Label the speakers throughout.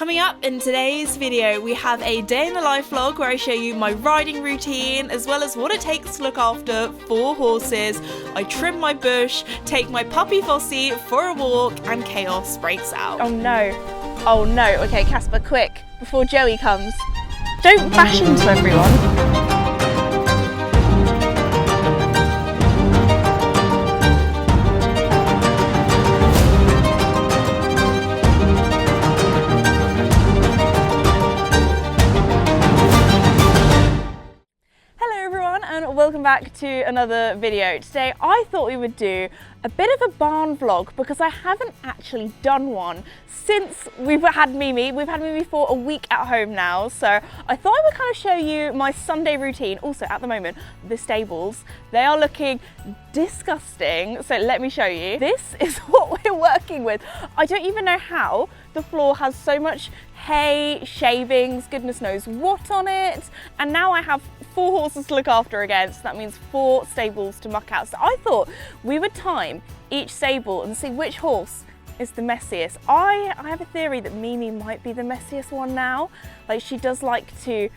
Speaker 1: Coming up in today's video, we have a day in the life vlog where I show you my riding routine as well as what it takes to look after 4 horses. I trim my bush, take my puppy Fossy for a walk, and chaos breaks out.
Speaker 2: Oh no. Oh no. Okay, Casper, quick, before Joey comes. Don't bash into everyone. Welcome back to another video. Today I thought we would do a bit of a barn vlog because I haven't actually done one since we've had Mimi. We've had Mimi for a week at home now, so I thought I would kind of show you my Sunday routine. Also, at the moment, the stables, they are looking disgusting, so let me show you. This is what we're working with. I don't even know how the floor has so much hay, shavings, goodness knows what on it, and now I have 4 horses to look after again, so that means 4 stables to muck out. So I thought we would time each stable and see which horse is the messiest. I have a theory that Mimi might be the messiest one now. Like, she does like to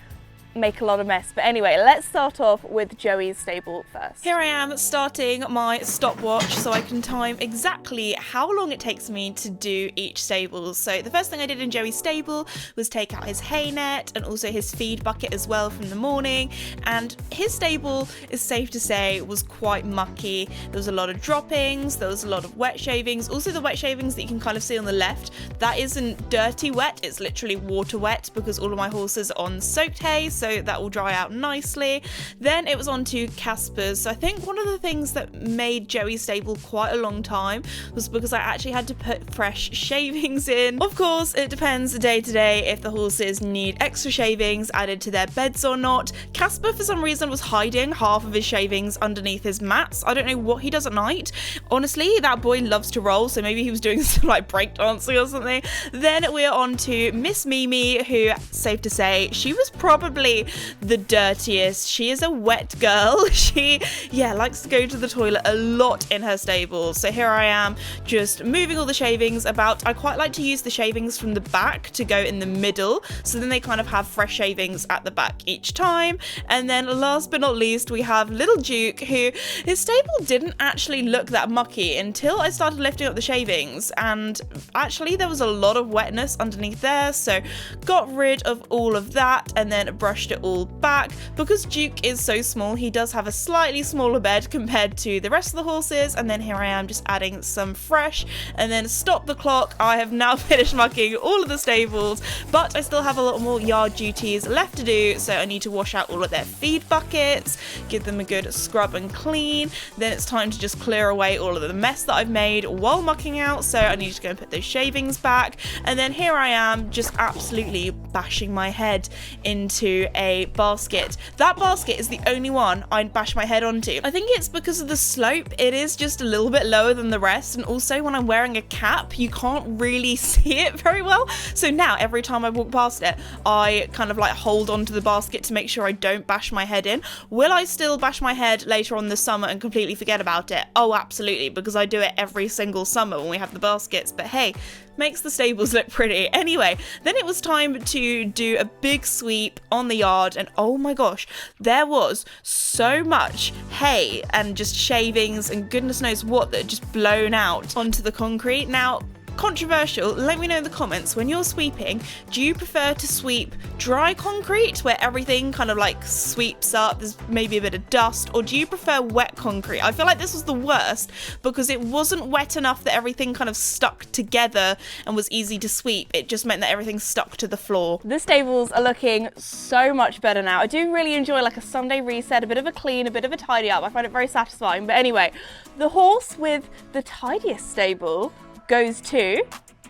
Speaker 2: make a lot of mess. But anyway, let's start off with Joey's stable first.
Speaker 1: Here I am starting my stopwatch so I can time exactly how long it takes me to do each stable. So the first thing I did in Joey's stable was take out his hay net and also his feed bucket as well from the morning. And his stable, is safe to say, was quite mucky. There was a lot of droppings, there was a lot of wet shavings. Also the wet shavings that you can kind of see on the left, that isn't dirty wet, it's literally water wet because all of my horses are on soaked hay, so that will dry out nicely. Then it was on to Casper's. So I think one of the things that made Joey's stable quite a long time was because I actually had to put fresh shavings in. Of course, it depends day to day if the horses need extra shavings added to their beds or not. Casper, for some reason, was hiding half of his shavings underneath his mats. I don't know what he does at night. Honestly, that boy loves to roll, so maybe he was doing some like breakdancing or something. Then we're on to Miss Mimi, who, safe to say, she was probably the dirtiest. She is a wet girl. She likes to go to the toilet a lot in her stable. So here I am just moving all the shavings about. I quite like to use the shavings from the back to go in the middle, so then they kind of have fresh shavings at the back each time. And then last but not least, we have little Duke, who his stable didn't actually look that mucky until I started lifting up the shavings, and actually there was a lot of wetness underneath there, so got rid of all of that and then brushed it all back. Because Duke is so small, he does have a slightly smaller bed compared to the rest of the horses. And then here I am just adding some fresh, and then stop the clock. I have now finished mucking all of the stables, but I still have a lot more yard duties left to do. So I need to wash out all of their feed buckets, give them a good scrub and clean. Then it's time to just clear away all of the mess that I've made while mucking out, so I need to go and put those shavings back. And then here I am just absolutely bashing my head into a basket. That basket is the only one I bash my head onto. I think it's because of the slope. It is just a little bit lower than the rest, and also when I'm wearing a cap you can't really see it very well, so now every time I walk past it I kind of like hold onto the basket to make sure I don't bash my head in. Will I still bash my head later on this summer and completely forget about it? Oh, absolutely, because I do it every single summer when we have the baskets, but hey, makes the stables look pretty. Anyway, then it was time to do a big sweep on the yard, and oh my gosh, there was so much hay and just shavings and goodness knows what that had just blown out onto the concrete. Now, controversial, let me know in the comments, when you're sweeping, do you prefer to sweep dry concrete where everything kind of like sweeps up, there's maybe a bit of dust, or do you prefer wet concrete? I feel like this was the worst because it wasn't wet enough that everything kind of stuck together and was easy to sweep. It just meant that everything stuck to the floor.
Speaker 2: The stables are looking so much better now. I do really enjoy like a Sunday reset, a bit of a clean, a bit of a tidy up. I find it very satisfying. But anyway, the horse with the tidiest stable goes to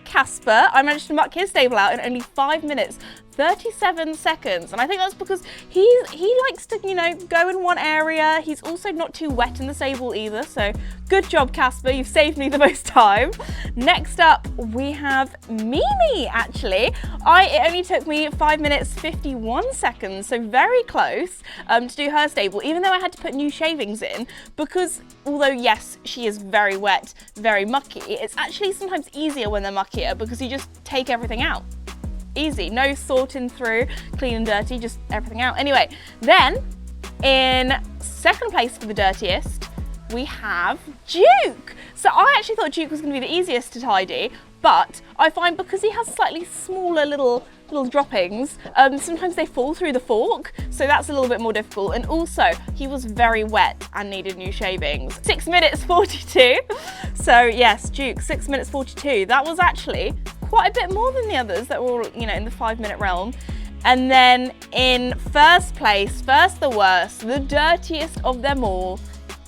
Speaker 2: Casper. I managed to muck his stable out in only 5 minutes. 37 seconds, and I think that's because he likes to, you know, go in one area. He's also not too wet in the stable either, so good job, Casper, you've saved me the most time. Next up we have Mimi. Actually, it only took me 5 minutes 51 seconds, so very close to do her stable, even though I had to put new shavings in, because although yes, she is very wet, very mucky, it's actually sometimes easier when they're muckier because you just take everything out. easy. No sorting through, clean and dirty, just everything out. Anyway, then in second place for the dirtiest, we have Duke. So I actually thought Duke was going to be the easiest to tidy, but I find because he has slightly smaller little droppings, sometimes they fall through the fork, so that's a little bit more difficult. And also, he was very wet and needed new shavings. 6 minutes 42. So yes, Duke, 6 minutes 42. That was actually quite a bit more than the others that were all, you know, in the 5-minute realm. And then in first place, first the worst, the dirtiest of them all,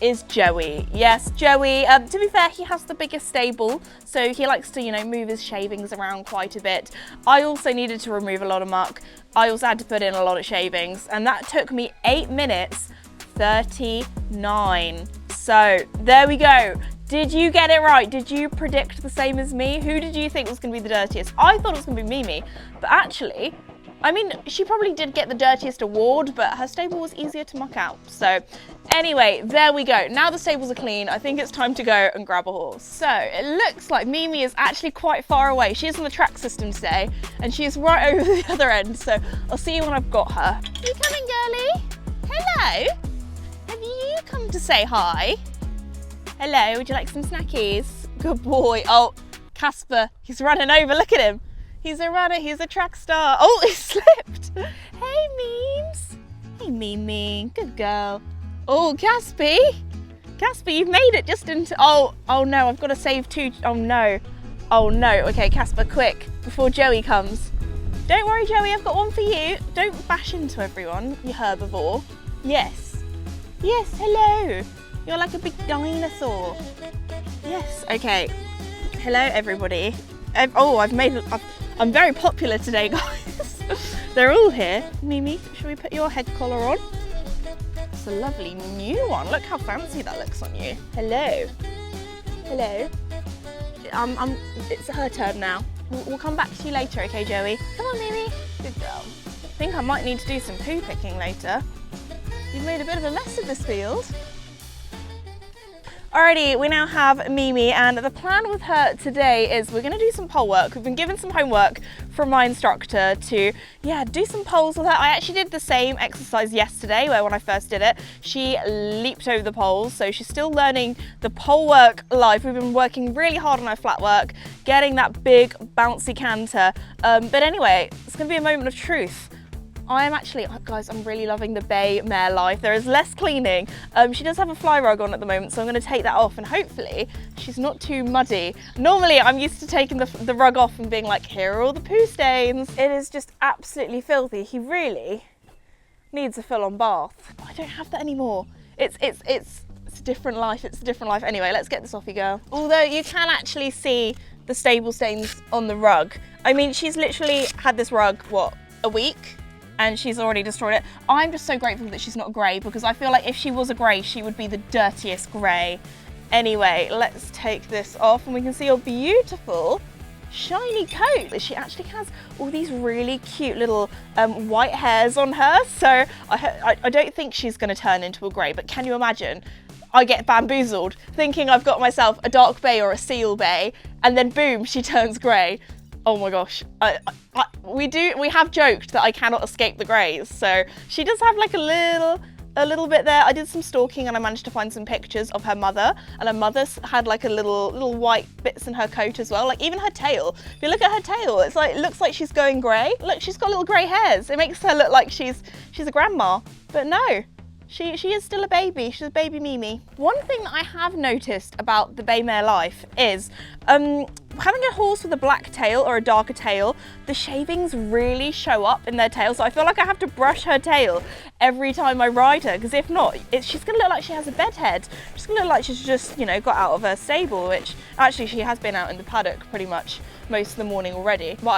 Speaker 2: is Joey. Yes, Joey. To be fair, he has the biggest stable, so he likes to, you know, move his shavings around quite a bit. I also needed to remove a lot of muck. I also had to put in a lot of shavings, and that took me 8 minutes 39. So there we go. Did you get it right? Did you predict the same as me? Who did you think was going to be the dirtiest? I thought it was going to be Mimi, but actually, I mean, she probably did get the dirtiest award, but her stable was easier to muck out. So anyway, there we go. Now the stables are clean, I think it's time to go and grab a horse. So it looks like Mimi is actually quite far away. She is on the track system today, and she is right over the other end. So I'll see you when I've got her. You coming, girlie? Hello? Have you come to say hi? Hello, would you like some snackies? Good boy. Oh, Casper, he's running over, look at him. He's a runner, he's a track star. Oh, he slipped. Hey, Memes. Hey, Mimi, good girl. Oh, Casper, you've made it just into, oh no, I've got to save 2, oh no. Okay, Casper, quick, before Joey comes. Don't worry, Joey, I've got one for you. Don't bash into everyone, you herbivore. Yes, hello. You're like a big dinosaur. Yes, okay. Hello, everybody. I'm very popular today, guys. They're all here. Mimi, shall we put your head collar on? It's a lovely new one. Look how fancy that looks on you. Hello. It's her turn now. We'll come back to you later, okay, Joey? Come on, Mimi. Good girl. I think I might need to do some poo picking later. You've made a bit of a mess of this field. Alrighty, we now have Mimi, and the plan with her today is we're going to do some pole work. We've been given some homework from my instructor to, do some poles with her. I actually did the same exercise yesterday, where when I first did it, she leaped over the poles, so she's still learning the pole work live. We've been working really hard on her flat work, getting that big bouncy canter. But anyway, it's going to be a moment of truth. Guys, I'm really loving the bay mare life. There is less cleaning. She does have a fly rug on at the moment, so I'm going to take that off, and hopefully she's not too muddy. Normally, I'm used to taking the rug off and being like, here are all the poo stains. It is just absolutely filthy. He really needs a full-on bath. I don't have that anymore. It's a different life. It's a different life. Anyway, let's get this off you, girl. Although you can actually see the stable stains on the rug. I mean, she's literally had this rug, what, a week? And she's already destroyed it. I'm just so grateful that she's not grey, because I feel like if she was a grey, she would be the dirtiest grey. Anyway, let's take this off and we can see her beautiful shiny coat. She actually has all these really cute little white hairs on her. So I don't think she's gonna turn into a grey, but can you imagine? I get bamboozled thinking I've got myself a dark bay or a seal bay, and then boom, she turns grey. Oh my gosh, we have joked that I cannot escape the greys, so she does have like a little bit there. I did some stalking and I managed to find some pictures of her mother, and her mother's had like a little white bits in her coat as well, like even her tail. If you look at her tail, it's like, it looks like she's going grey. Look, she's got little grey hairs. It makes her look like she's a grandma, but no. She is still a baby. She's a baby Mimi. One thing that I have noticed about the bay mare life is having a horse with a black tail or a darker tail, the shavings really show up in their tail. So I feel like I have to brush her tail every time I ride her, because if not, she's gonna look like she has a bed head. She's gonna look like she's just, got out of her stable, which actually she has been out in the paddock pretty much most of the morning already. My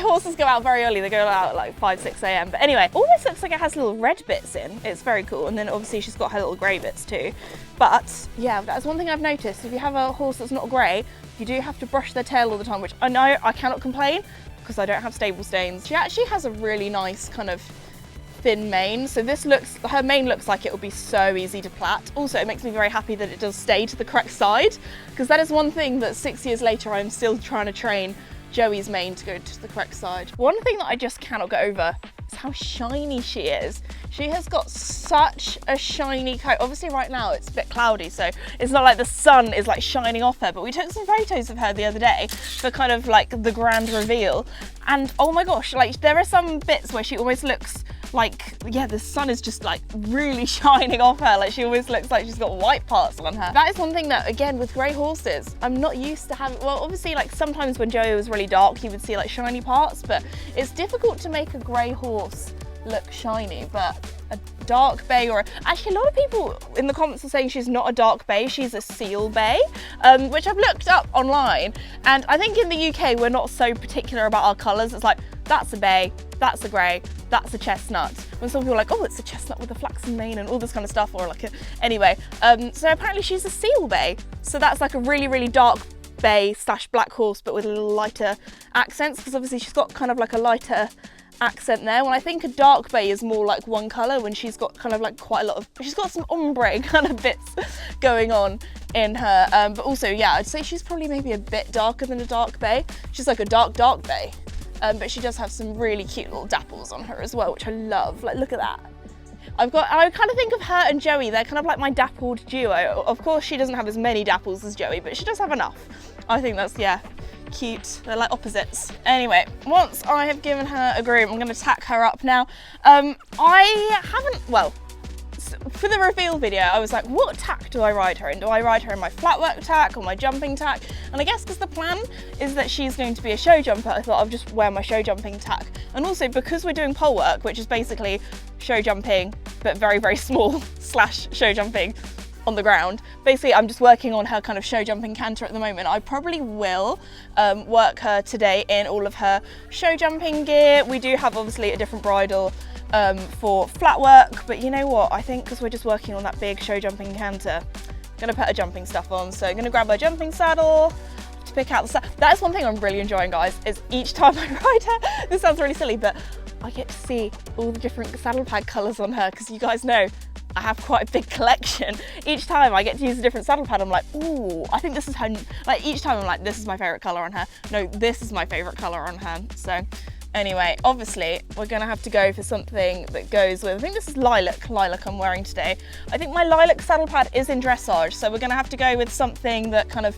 Speaker 2: horses go out very early. They go out at like 5, 6 a.m. But anyway, almost looks like it has little red bits in. It's very cool. And then obviously she's got her little grey bits too. But yeah, that's one thing I've noticed. If you have a horse that's not grey, you do have to brush their tail all the time, which I know I cannot complain because I don't have stable stains. She actually has a really nice kind of thin mane. So her mane looks like it will be so easy to plait. Also, it makes me very happy that it does stay to the correct side, because that is one thing that 6 years later I'm still trying to train Joey's mane to go to the correct side. One thing that I just cannot get over is how shiny she is. She has got such a shiny coat. Obviously right now it's a bit cloudy, so it's not like the sun is like shining off her, but we took some photos of her the other day for kind of like the grand reveal. And oh my gosh, like there are some bits where she almost looks like, yeah, the sun is just like really shining off her. Like she always looks like she's got white parts on her. That is one thing that, again, with grey horses, I'm not used to having, well, obviously like sometimes when Joey was really dark, you would see like shiny parts, but it's difficult to make a grey horse look shiny. But a dark bay, or actually a lot of people in the comments are saying she's not a dark bay, she's a seal bay, which I've looked up online. And I think in the UK, we're not so particular about our colours. It's like, that's a bay, that's a grey, that's a chestnut. When some people are like, oh, it's a chestnut with a flaxen mane and all this kind of stuff, or like anyway. So apparently she's a seal bay. So that's like a really, really dark bay / black horse, but with a little lighter accents, because obviously she's got kind of like a lighter accent there. When I think a dark bay is more like one colour, when she's got kind of like quite a lot of, she's got some ombre kind of bits going on in her. But also, yeah, I'd say she's probably maybe a bit darker than a dark bay. She's like a dark bay. But she does have some really cute little dapples on her as well, which I love. Like, look at that. I kind of think of her and Joey, they're kind of like my dappled duo. Of course, she doesn't have as many dapples as Joey, but she does have enough. I think that's, yeah, cute. They're like opposites. Anyway, once I have given her a groom, I'm going to tack her up now. I haven't, well, for the reveal video, I was like, what tack do I ride her in? Do I ride her in my flat work tack or my jumping tack? And I guess because the plan is that she's going to be a show jumper, I thought I'll just wear my show jumping tack. And also because we're doing pole work, which is basically show jumping, but very, very small / show jumping on the ground. Basically, I'm just working on her kind of show jumping canter at the moment. I probably will work her today in all of her show jumping gear. We do have obviously a different bridle for flat work, but you know what, I think because we're just working on that big show jumping canter, I'm gonna put her jumping stuff on. So I'm gonna grab her jumping saddle to pick out the saddle. That is one thing I'm really enjoying, guys, is each time I ride her, this sounds really silly, but I get to see all the different saddle pad colours on her, because you guys know I have quite a big collection. Each time I get to use a different saddle pad, I'm like, ooh, I think this is her, like each time I'm like, this is my favourite colour on her. No, this is my favourite colour on her. So anyway, obviously we're gonna have to go for something that goes with, I think this is lilac I'm wearing today. I think my lilac saddle pad is in dressage, so we're gonna have to go with something that kind of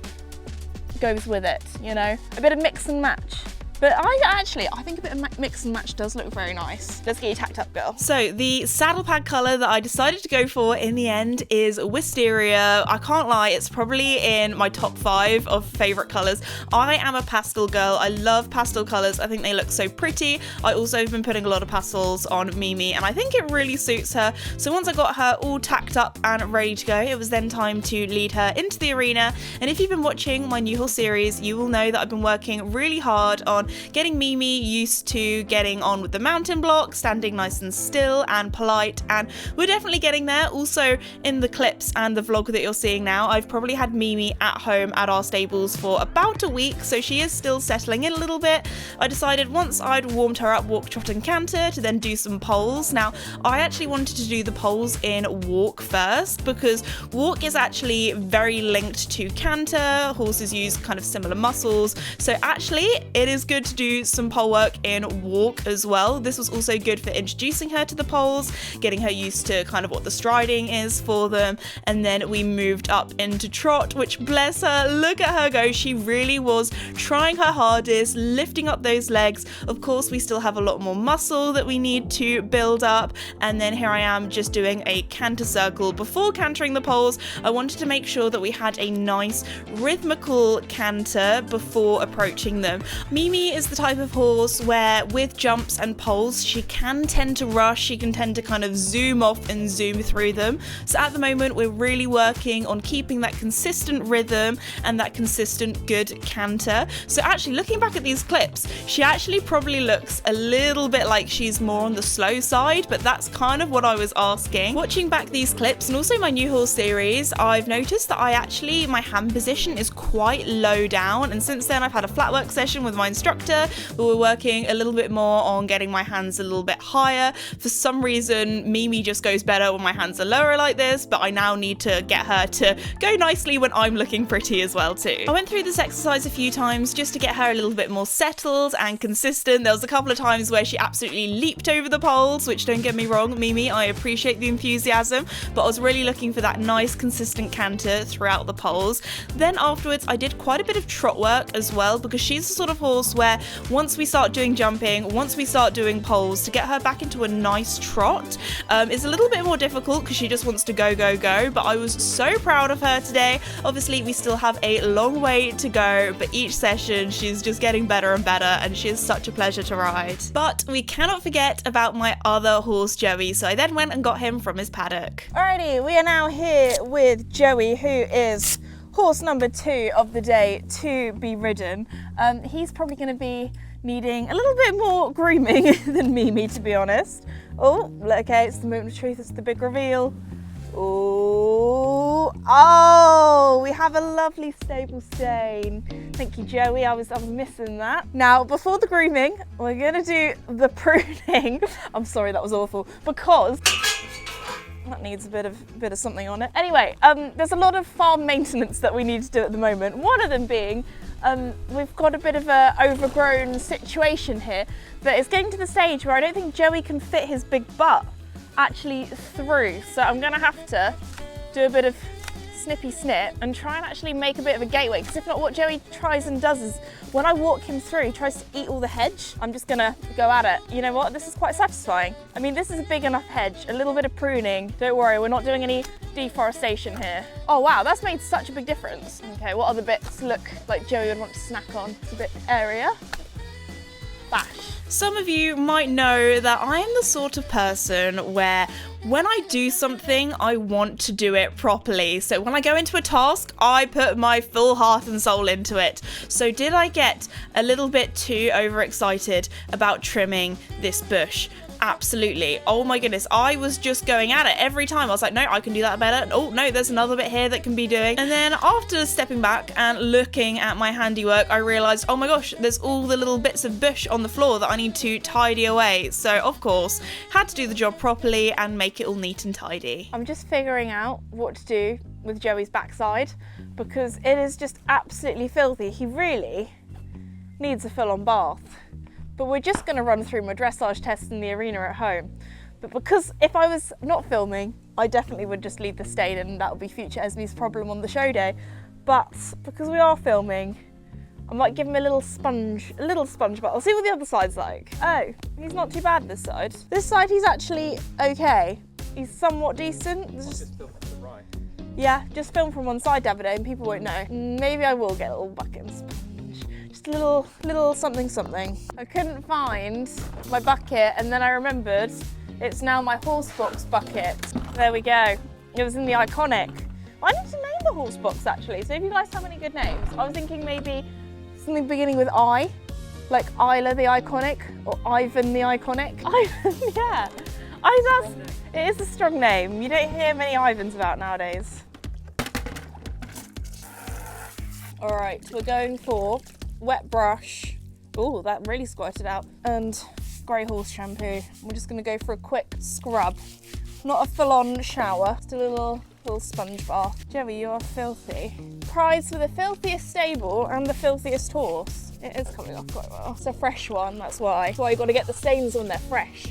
Speaker 2: goes with it, you know? A bit of mix and match. But I think a bit of mix and match does look very nice. Let's get you tacked up, girl. So the saddle pad colour that I decided to go for in the end is Wisteria. I can't lie, it's probably in my top 5 of favourite colours. I am a pastel girl. I love pastel colours. I think they look so pretty. I also have been putting a lot of pastels on Mimi, and I think it really suits her. So once I got her all tacked up and ready to go, it was then time to lead her into the arena. And if you've been watching my new horse series, you will know that I've been working really hard on getting Mimi used to getting on with the mountain block, standing nice and still and polite, and we're definitely getting there. Also in the clips and the vlog that you're seeing now, I've probably had Mimi at home at our stables for about a week, so she is still settling in a little bit. I decided once I'd warmed her up walk, trot and canter to then do some poles. Now I actually wanted to do the poles in walk first, because walk is actually very linked to canter. Horses use kind of similar muscles, so actually it is good to do some pole work in walk as well. This was also good for introducing her to the poles, getting her used to kind of what the striding is for them, and then we moved up into trot, which bless her, look at her go. She really was trying her hardest, lifting up those legs. Of course, we still have a lot more muscle that we need to build up, and then here I am just doing a canter circle. Before cantering the poles, I wanted to make sure that we had a nice rhythmical canter before approaching them. Mimi is the type of horse where with jumps and poles she can tend to rush, she can tend to kind of zoom off and zoom through them. So at the moment we're really working on keeping that consistent rhythm and that consistent good canter. So actually looking back at these clips, she actually probably looks a little bit like she's more on the slow side, but that's kind of what I was asking. Watching back these clips and also my new horse series, I've noticed that my hand position is quite low down, and since then I've had a flat work session with my instructor
Speaker 1: instructor, but we're working a little bit more on getting my hands a little bit higher. For some reason, Mimi just goes better when my hands are lower like this, but I now need to get her to go nicely when I'm looking pretty as well too. I went through this exercise a few times just to get her a little bit more settled and consistent. There was a couple of times where she absolutely leaped over the poles, which, don't get me wrong, Mimi, I appreciate the enthusiasm, but I was really looking for that nice consistent canter throughout the poles. Then afterwards I did quite a bit of trot work as well, because she's the sort of horse where once we start doing jumping, once we start doing poles, to get her back into a nice trot is a little bit more difficult because she just wants to go, go, go, but I was so proud of her today. Obviously we still have a long way to go, but each session she's just getting better and better, and she is such a pleasure to ride. But we cannot forget about my other horse, Joey, so I then went and got him from his paddock.
Speaker 2: Alrighty, we are now here with Joey, who is horse number 2 of the day to be ridden. He's probably going to be needing a little bit more grooming than Mimi, to be honest. Oh, okay, it's the moment of truth, it's the big reveal. Oh, we have a lovely stable stain. Thank you, Joey, I was missing that. Now, before the grooming, we're gonna do the pruning. I'm sorry, that was awful, because that needs a bit of something on it. Anyway, there's a lot of farm maintenance that we need to do at the moment. One of them being, we've got a bit of a overgrown situation here, but it's getting to the stage where I don't think Joey can fit his big butt actually through. So I'm gonna have to do a bit of snippy snip and try and actually make a bit of a gateway, because if not, what Joey tries and does is when I walk him through, he tries to eat all the hedge. I'm just gonna go at it. You know what, this is quite satisfying. I mean, this is a big enough hedge, a little bit of pruning. Don't worry, we're not doing any deforestation here. Oh wow, that's made such a big difference. Okay, what other bits look like Joey would want to snack on? It's a bit area. Bash.
Speaker 1: Some of you might know that I am the sort of person where when I do something, I want to do it properly. So when I go into a task, I put my full heart and soul into it. So did I get a little bit too overexcited about trimming this bush? Absolutely. Oh my goodness, I was just going at it every time. I was like, no, I can do that better. Oh no, there's another bit here that can be doing. And then after stepping back and looking at my handiwork, I realized, oh my gosh, there's all the little bits of bush on the floor that I need to tidy away. So of course, had to do the job properly and make it all neat and tidy.
Speaker 2: I'm just figuring out what to do with Joey's backside, because it is just absolutely filthy. He really needs a full-on bath. But we're just going to run through my dressage tests in the arena at home. But because if I was not filming, I definitely would just leave the stain and that would be future Esme's problem on the show day. But because we are filming, I might give him a little sponge bath. I'll see what the other side's like. Oh, he's not too bad this side. This side he's actually okay. He's somewhat decent.
Speaker 3: Just film from the right.
Speaker 2: Yeah, just film from one side, Davide, and people won't know. Maybe I will get a little bucket and sponge. Just a little something. I couldn't find my bucket, and then I remembered it's now my horse box bucket. There we go. It was in the Iconic. I need to name the horse box actually, so if you guys have any good names. I was thinking maybe something beginning with I, like Isla the Iconic, or Ivan the Iconic. Ivan, yeah. It is a strong name. You don't hear many Ivans about nowadays. All right, we're going for wet brush. Oh, that really squirted out. And grey horse shampoo. We're just gonna go for a quick scrub. Not a full-on shower, just a little sponge bath. Joey, you are filthy. Prize for the filthiest stable and the filthiest horse. It is coming off quite well. It's a fresh one, that's why. That's why you gotta get the stains when they're fresh.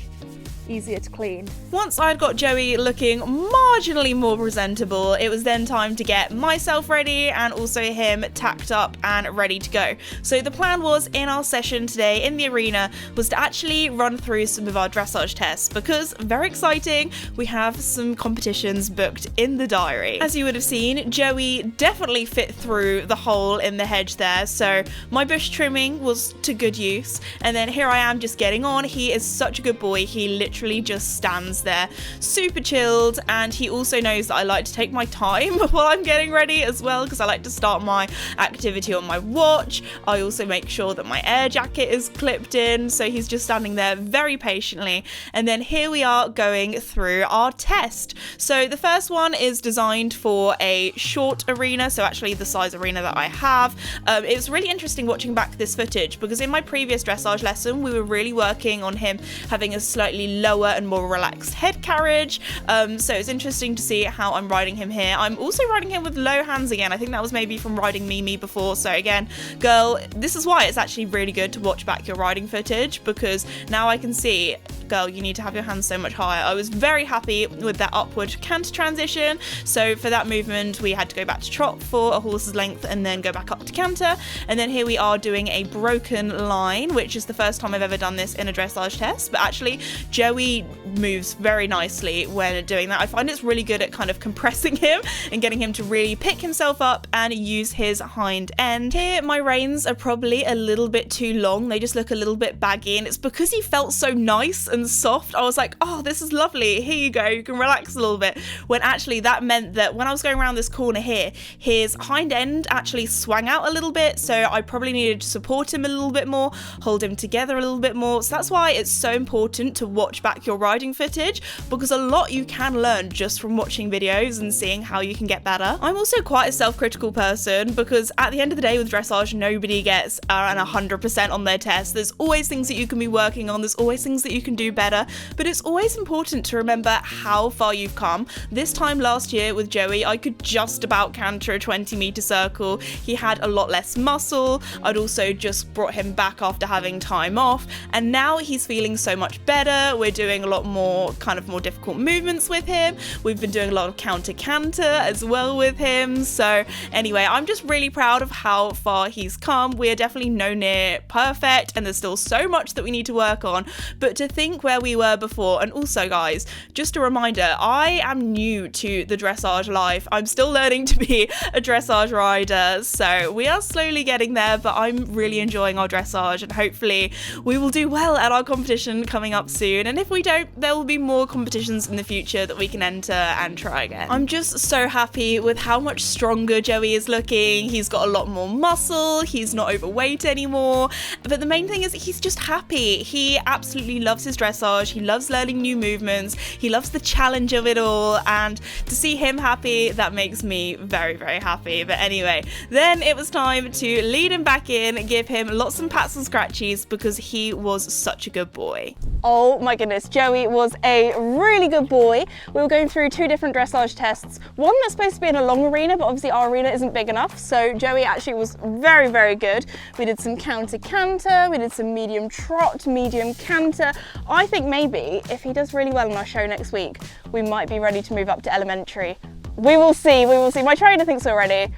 Speaker 2: Easier to clean.
Speaker 1: Once I'd got Joey looking marginally more presentable, it was then time to get myself ready and also him tacked up and ready to go. So the plan was in our session today in the arena was to actually run through some of our dressage tests, because very exciting, we have some competitions booked in the diary. As you would have seen, Joey definitely fit through the hole in the hedge there, so my bush trimming was to good use. And then here I am just getting on. He is such a good boy, he literally literally just stands there super chilled, and he also knows that I like to take my time while I'm getting ready as well, because I like to start my activity on my watch. I also make sure that my air jacket is clipped in, so he's just standing there very patiently. And then here we are going through our test. So the first one is designed for a short arena, so actually the size arena that I have. It was really interesting watching back this footage, because in my previous dressage lesson we were really working on him having a slightly lower and more relaxed head carriage, so it's interesting to see how I'm riding him here. I'm also riding him with low hands again. I think that was maybe from riding Mimi before, so again, girl, this is why it's actually really good to watch back your riding footage, because now I can see, girl, you need to have your hands so much higher. I was very happy with that upward canter transition, so for that movement we had to go back to trot for a horse's length and then go back up to canter, and then here we are doing a broken line, which is the first time I've ever done this in a dressage test, but actually Joey moves very nicely when doing that. I find it's really good at kind of compressing him and getting him to really pick himself up and use his hind end. Here my reins are probably a little bit too long, they just look a little bit baggy, and it's because he felt so nice and soft. I was like, oh, this is lovely, here you go, you can relax a little bit, when actually that meant that when I was going around this corner here, his hind end actually swung out a little bit, so I probably needed to support him a little bit more, hold him together a little bit more. So that's why it's so important to watch back your riding footage, because a lot you can learn just from watching videos and seeing how you can get better. I'm also quite a self-critical person, because at the end of the day with dressage, nobody gets an 100% on their test. There's always things that you can be working on, there's always things that you can do better, but it's always important to remember how far you've come. This time last year with Joey, I could just about canter a 20-meter circle. He had a lot less muscle. I'd also just brought him back after having time off, and now he's feeling so much better. We're doing a lot more more difficult movements with him. We've been doing a lot of counter canter as well with him. So anyway, I'm just really proud of how far he's come. We're definitely no near perfect, and there's still so much that we need to work on, but to think where we were before. And also guys, just a reminder, I am new to the dressage life. I'm still learning to be a dressage rider, so we are slowly getting there, but I'm really enjoying our dressage, and hopefully we will do well at our competition coming up soon. And if we don't, there will be more competitions in the future that we can enter and try again. I'm just so happy with how much stronger Joey is looking. He's got a lot more muscle, he's not overweight anymore, but the main thing is he's just happy. He absolutely loves his dressage, he loves learning new movements, he loves the challenge of it all, and to see him happy, that makes me very, very happy. But anyway, then it was time to lead him back in, give him lots of pats and scratchies, because he was such a good boy.
Speaker 2: Oh my goodness, Joey was a really good boy. We were going through two different dressage tests. One that's supposed to be in a long arena, but obviously our arena isn't big enough, so Joey actually was very, very good. We did some counter canter, we did some medium trot, medium canter. I think maybe if he does really well in our show next week, we might be ready to move up to elementary. We will see, we will see. My trainer thinks so already.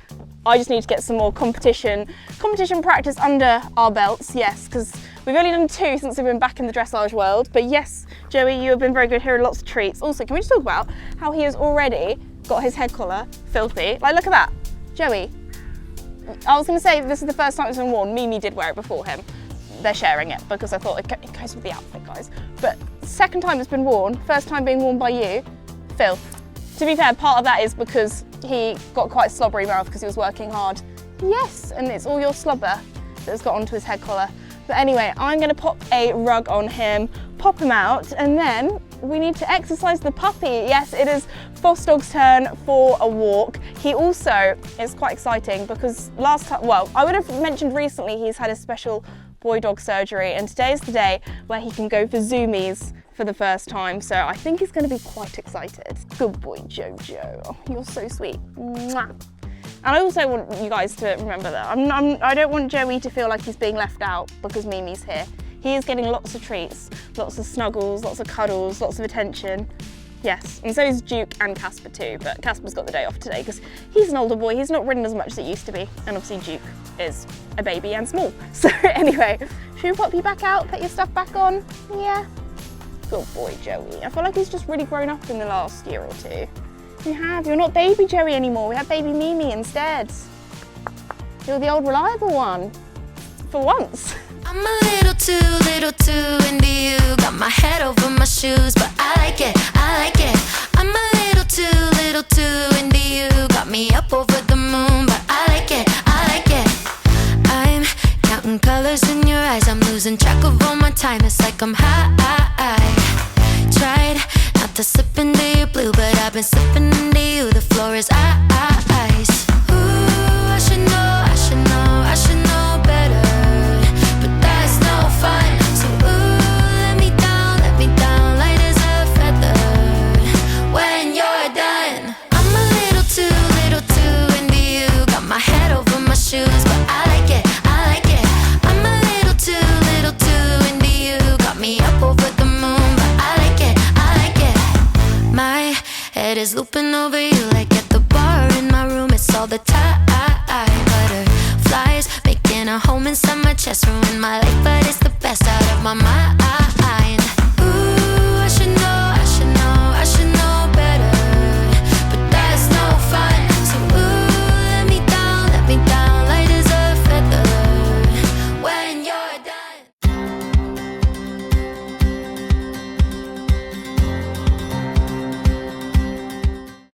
Speaker 2: I just need to get some more competition practice under our belts, yes, because we've only done 2 since we've been back in the dressage world. But yes, Joey, you have been very good. Here are lots of treats. Also, can we just talk about how he has already got his head collar filthy? Like, look at that. Joey, I was going to say this is the first time it's been worn. Mimi did wear it before him. They're sharing it because I thought it goes with the outfit, guys. But second time it's been worn, first time being worn by you, filth. To be fair, part of that is because he got quite a slobbery mouth because he was working hard. Yes, and it's all your slobber that's got onto his head collar. But anyway, I'm going to pop a rug on him, pop him out, and then we need to exercise the puppy. Yes, it is Foss Dog's turn for a walk. He also is quite exciting because last time, well, I would have mentioned recently he's had a special boy dog surgery, and today is the day where he can go for zoomies for the first time, so I think he's going to be quite excited. Good boy, Jojo. Oh, you're so sweet. Mwah. And I also want you guys to remember that I don't want Joey to feel like he's being left out because Mimi's here. He is getting lots of treats, lots of snuggles, lots of cuddles, lots of attention. Yes, and so is Duke and Casper too, but Casper's got the day off today because he's an older boy, he's not ridden as much as he used to be, and obviously Duke is a baby and small. So anyway, should we pop you back out, put your stuff back on? Yeah. Good boy, Joey. I feel like he's just really grown up in the last year or two. You have, you're not baby Joey anymore, we have baby Mimi instead. You're the old reliable one, for once.
Speaker 3: I'm a little too into you. Got my head over my shoes, like I'm high. Tried not to slip into your blue, but I've been slipping into you. The floor is ice. Ooh, I should know better, but that's no fun. So ooh, let me down, light as a feather. When you're done, I'm a little too into you. Got my head over my shoes, but I like it. I'm a little too into you. Got me up over the moon, but I like it. My head is looping over you like at the bar in my room. It's all the time.